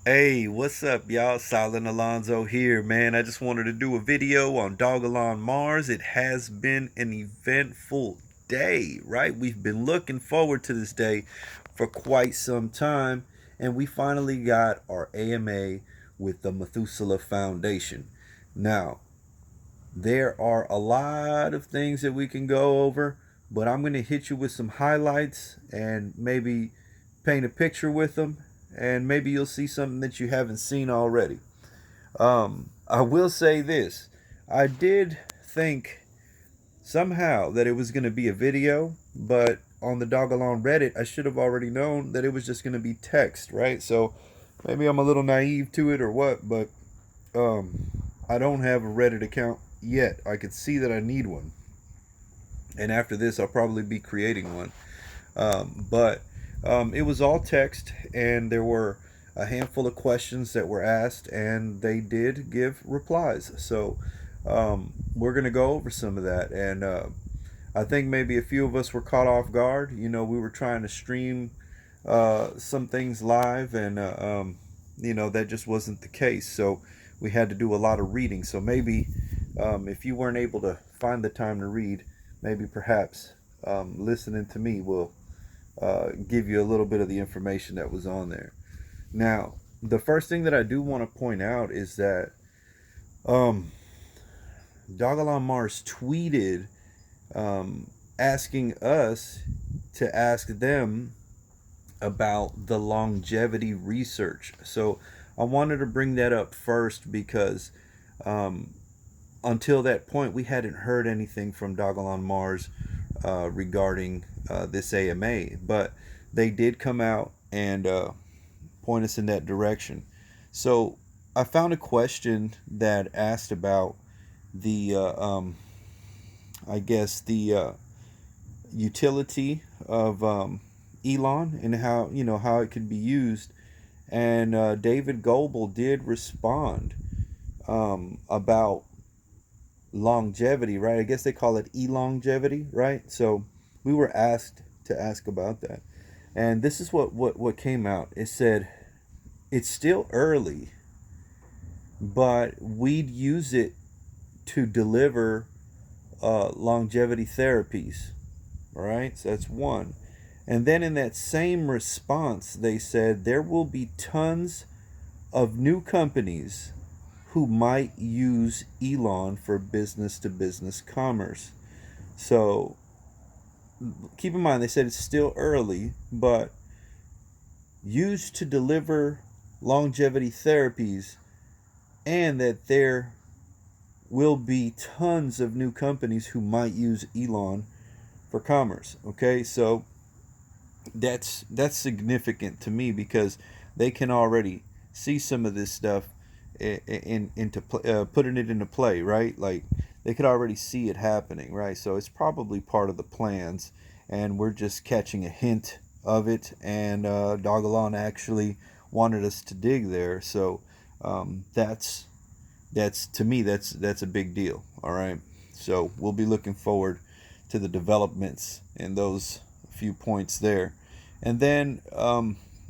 Hey, what's up, y'all? Silent Alonzo here, man. I just wanted to do a video on Dogelon Mars. It has been an eventful day, right? We've been looking forward to this day for quite some time, and we finally got our AMA with the Methuselah Foundation. Now, there are a lot of things that we can go over, but I'm going to hit you with some highlights and maybe paint a picture with them, and maybe you'll see something that you haven't seen already. I will say this. I did think somehow that it was going to be a video, but on the Dogelon Reddit, I should have already known that it was just going to be text, right? So maybe I'm a little naive to it or what, but um, I don't have a Reddit account yet. I could see that I need one, and after this, I'll probably be creating one. But it was all text, and there were a handful of questions that were asked, and they did give replies. So we're going to go over some of that. And I think maybe a few of us were caught off guard. You know, we were trying to stream some things live, and, that just wasn't the case. So we had to do a lot of reading. So maybe if you weren't able to find the time to read, maybe perhaps listening to me will give you a little bit of the information that was on there. Now, the first thing that I do want to point out is that um, Dogelon Mars tweeted asking us to ask them about the longevity research. So I wanted to bring that up first because um, until that point, we hadn't heard anything from Dogelon Mars regarding this AMA, but they did come out and point us in that direction. So I found a question that asked about the, I guess, the utility of Elon and how it could be used. And David Goebel did respond about longevity, right? I guess they call it elongevity, right? So we were asked to ask about that. And this is what came out. It said, it's still early, but we'd use it to deliver longevity therapies. All right, so that's one. And then in that same response, they said there will be tons of new companies who might use Elon for business to business commerce. So keep in mind, they said it's still early, but used to deliver longevity therapies, and that there will be tons of new companies who might use Elon for commerce. Okay, so that's significant to me because they can already see some of this stuff into putting it into play, right? Like they could already see it happening, right? So it's probably part of the plans, and we're just catching a hint of it. And Dogelon actually wanted us to dig there, so that's to me that's a big deal. All right, so we'll be looking forward to the developments in those few points there. And then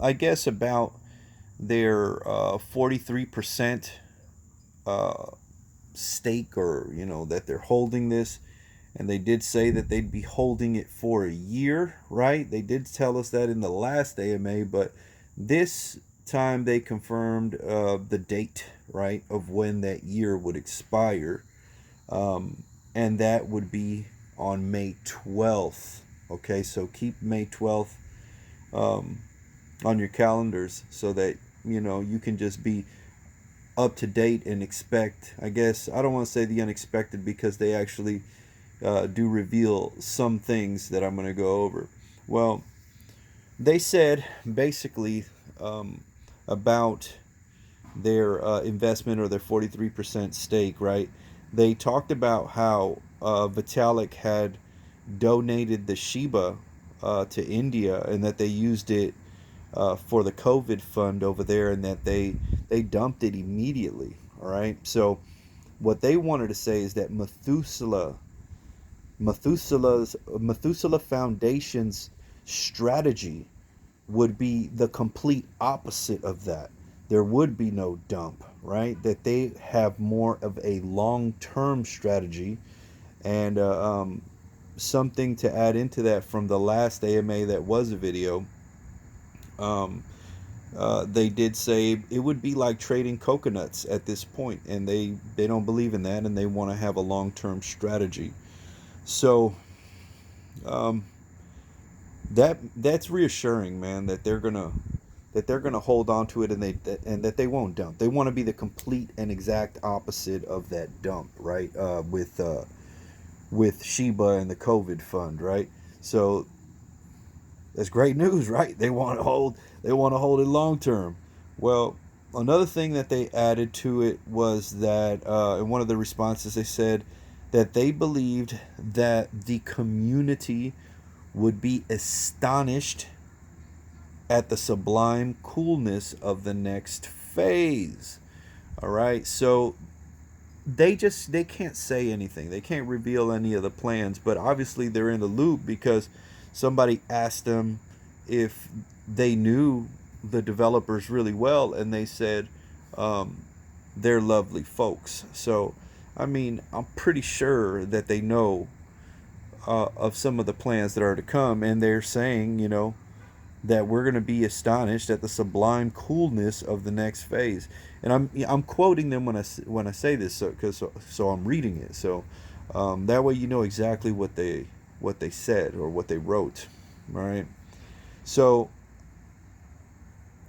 I guess about their 43% uh, stake, or that they're holding this, and they did say that they'd be holding it for a year, right? They did tell us that in the last AMA, but this time they confirmed the date, right, of when that year would expire, and that would be on May 12th. Okay, so keep May 12th um, on your calendars so that you can just be up to date and expect. I guess I don't want to say the unexpected because they actually do reveal some things that I'm going to go over. Well, they said basically about their investment, or their 43% stake, right? They talked about how Vitalik had donated the Shiba to India, and that they used it for the COVID fund over there, and that they dumped it immediately. All right. So what they wanted to say is that Methuselah Foundation's strategy would be the complete opposite of that. there would be no dump, right? That they have more of a long-term strategy. And something to add into that from the last AMA that was a video, um, they did say it would be like trading coconuts at this point, and they don't believe in that, and they want to have a long-term strategy. So um, that's reassuring, man, that they're gonna hold on to it, and that they won't dump. They want to be the complete and exact opposite of that dump, right? With Sheba and the COVID fund, right? So that's great news, right? They want to hold it long term. Well, another thing that they added to it was that in one of the responses they said that they believed that the community would be astonished at the sublime coolness of the next phase. All right, so they can't say anything. They can't reveal any of the plans, but obviously they're in the loop because somebody asked them if they knew the developers really well, and they said um, they're lovely folks. So, I mean, I'm pretty sure that they know of some of the plans that are to come, and they're saying, that we're going to be astonished at the sublime coolness of the next phase. And I'm quoting them when I say this, so I'm reading it. So that way you know exactly what they said or what they wrote. All right. So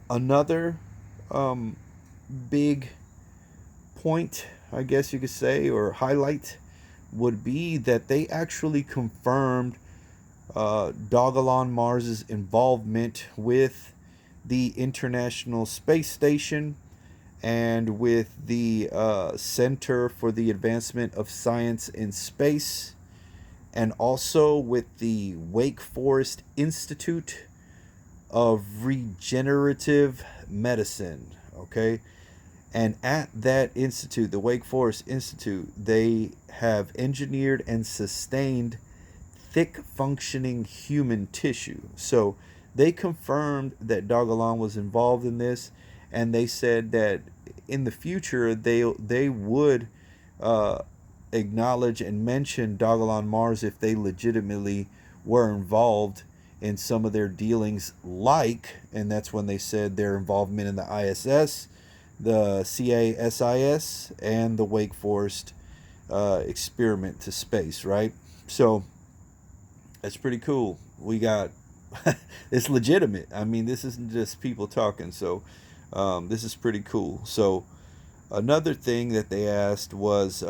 another um, big point, I guess you could say, or highlight, would be that they actually confirmed Dogelon Mars's involvement with the International Space Station and with the Center for the Advancement of Science in Space, and also with the Wake Forest Institute of Regenerative Medicine. Okay. And at that institute, the Wake Forest Institute, they have engineered and sustained thick functioning human tissue. So they confirmed that Dogelon was involved in this, and they said that in the future they would uh, acknowledge and mention Dogelon Mars if they legitimately were involved in some of their dealings, and that's when they said their involvement in the ISS, the CASIS, and the Wake Forest experiment to space, right? So that's pretty cool. We got it's legitimate. I mean, this isn't just people talking. So this is pretty cool. So another thing that they asked was,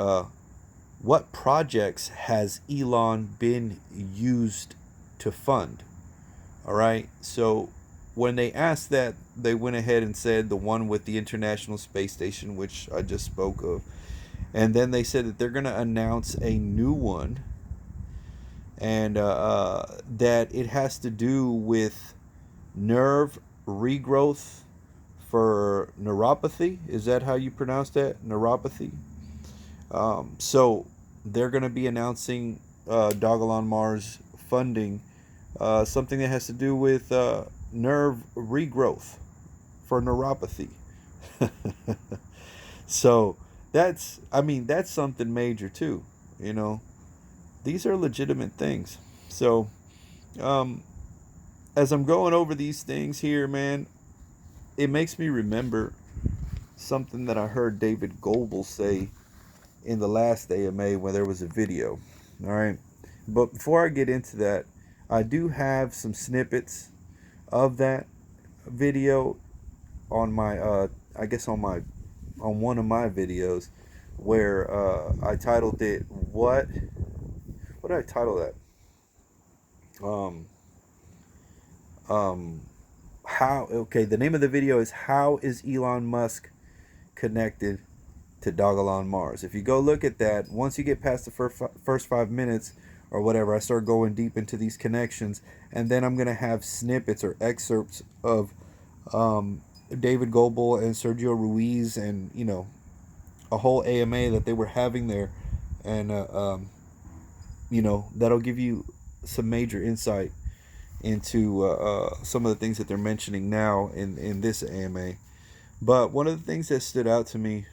what projects has Elon been used to fund? All right. So when they asked that, they went ahead and said the one with the International Space Station, which I just spoke of. And then they said that they're going to announce a new one, and that it has to do with nerve regrowth for neuropathy. Is that how you pronounce that? Neuropathy? So they're going to be announcing Dogelon Mars funding something that has to do with nerve regrowth for neuropathy. So that's something major too. You know, these are legitimate things. So um, as I'm going over these things here, man, it makes me remember something that I heard David Goebel say in the last AMA when there was a video. All right. But before I get into that, I do have some snippets of that video on my I guess on one of my videos where I titled it what did I title that? Um um how okay, the name of the video is How is Elon Musk Connected to Dogelon Mars? If you go look at that, once you get past the first 5 minutes or whatever, I start going deep into these connections, and then I'm gonna have snippets or excerpts of David Goebel and Sergio Ruiz, and a whole AMA that they were having there, and that'll give you some major insight into some of the things that they're mentioning now in this AMA. But one of the things that stood out to me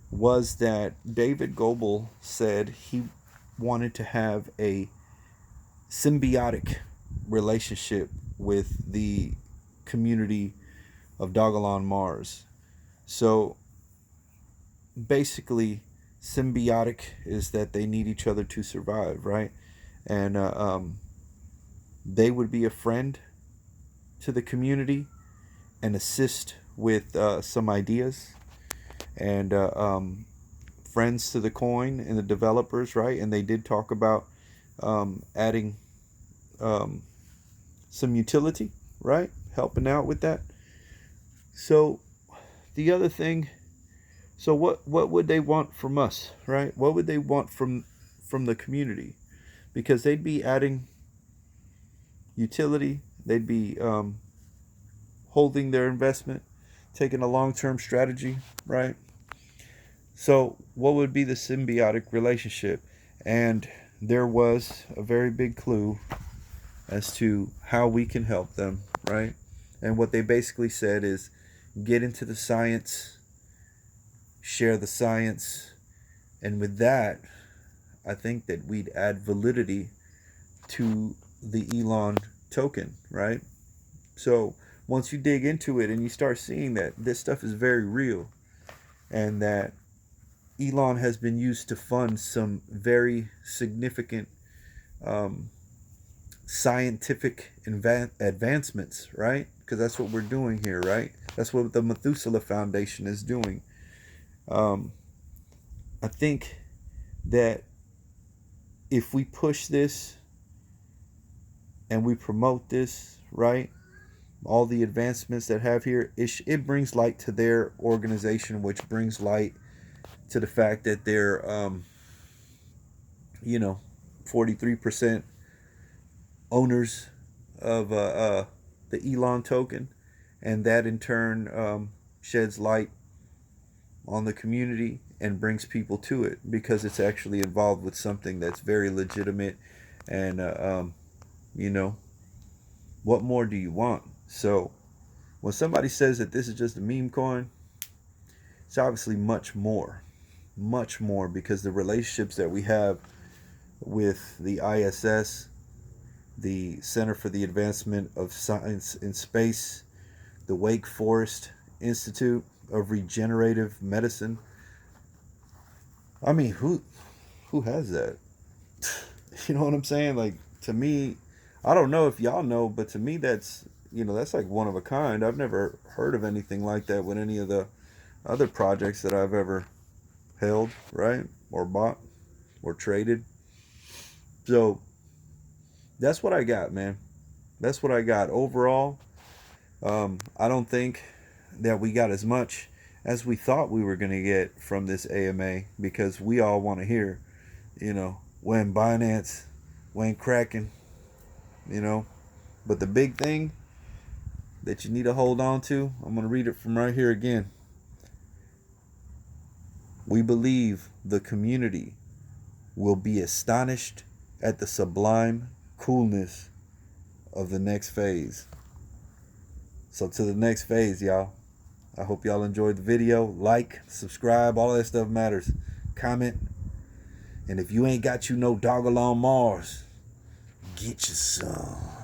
was that David Goebel said he wanted to have a symbiotic relationship with the community of Dogelon Mars. So basically, symbiotic is that they need each other to survive, right? And they would be a friend to the community and assist with some ideas, and friends to the coin and the developers, right? And they did talk about adding some utility, right? Helping out with that. So the other thing, so what would they want from us, right? What would they want from the community? Because they'd be adding utility, they'd be holding their investment, taking a long-term strategy, right? So what would be the symbiotic relationship? And there was a very big clue as to how we can help them, right? And what they basically said is get into the science, share the science, and with that, I think that we'd add validity to the Elon token, right? So once you dig into it and you start seeing that this stuff is very real, and that Elon has been used to fund some very significant scientific advancements, right? Because that's what we're doing here, right? That's what the Methuselah Foundation is doing. I think that if we push this and we promote this, right, all the advancements that have here, it brings light to their organization, which brings light to the fact that they're, 43% owners of the Elon token, and that in turn sheds light on the community and brings people to it because it's actually involved with something that's very legitimate. And what more do you want? So when somebody says that this is just a meme coin, it's obviously much more, because the relationships that we have with the ISS, the Center for the Advancement of Science in Space, the Wake Forest Institute of Regenerative Medicine. I mean, who has that? You know what I'm saying? Like, to me, I don't know if y'all know, but to me that's like one of a kind. I've never heard of anything like that with any of the other projects that I've ever held, right? Or bought or traded. So that's what I got, man. That's what I got. Overall, I don't think that we got as much as we thought we were going to get from this AMA, because we all want to hear, when Binance went cracking, But the big thing that you need to hold on to, I'm going to read it from right here again. We believe the community will be astonished at the sublime coolness of the next phase. So to the next phase, y'all. I hope y'all enjoyed the video. Like, subscribe, all that stuff matters. Comment. And if you ain't got no Dogelon Mars, get you some.